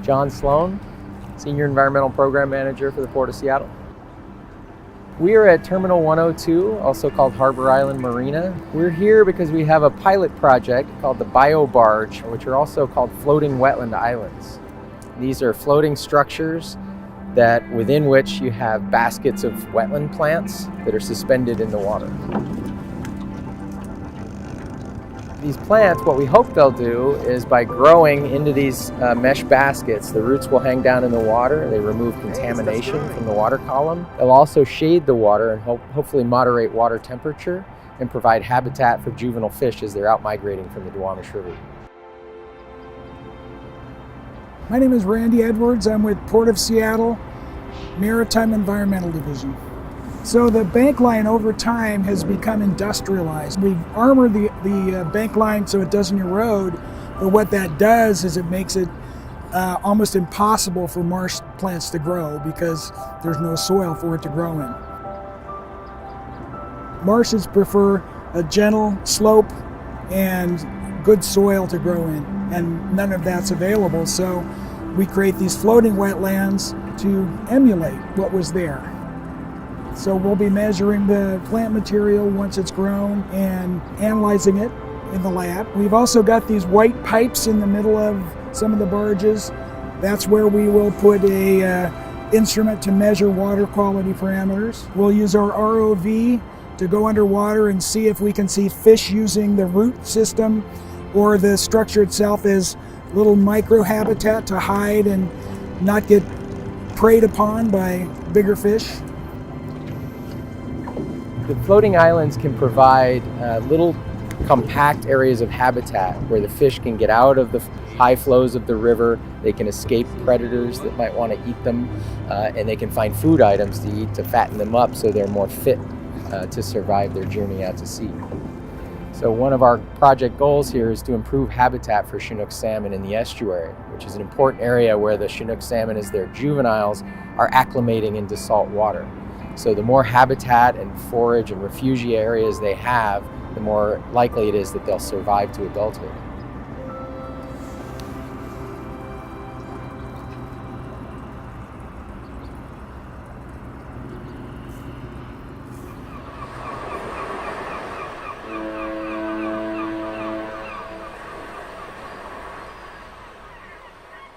John Sloan, Senior Environmental Program Manager for the Port of Seattle. We are at Terminal 102, also called Harbor Island Marina. We're here because we have a pilot project called the Bio Barge, which are also called floating wetland islands. These are floating structures within which you have baskets of wetland plants that are suspended in the water. These plants, what we hope they'll do is by growing into these mesh baskets, the roots will hang down in the water. They remove contamination from the water column. They'll also shade the water and hopefully moderate water temperature and provide habitat for juvenile fish as they're out migrating from the Duwamish River. My name is Randy Edwards. I'm with Port of Seattle Maritime Environmental Division. So the bank line over time has become industrialized. We've armored the bank line so it doesn't erode, but what that does is it makes it almost impossible for marsh plants to grow because there's no soil for it to grow in. Marshes prefer a gentle slope and good soil to grow in, and none of that's available, so we create these floating wetlands to emulate what was there. So we'll be measuring the plant material once it's grown and analyzing it in the lab. We've also got these white pipes in the middle of some of the barges. That's where we will put a instrument to measure water quality parameters. We'll use our ROV to go underwater and see if we can see fish using the root system or the structure itself as little microhabitat to hide and not get preyed upon by bigger fish. The floating islands can provide little compact areas of habitat where the fish can get out of the high flows of the river, they can escape predators that might want to eat them, and they can find food items to eat to fatten them up so they're more fit to survive their journey out to sea. So one of our project goals here is to improve habitat for Chinook salmon in the estuary, which is an important area where the Chinook salmon, as their juveniles, are acclimating into salt water. So the more habitat and forage and refugia areas they have, the more likely it is that they'll survive to adulthood.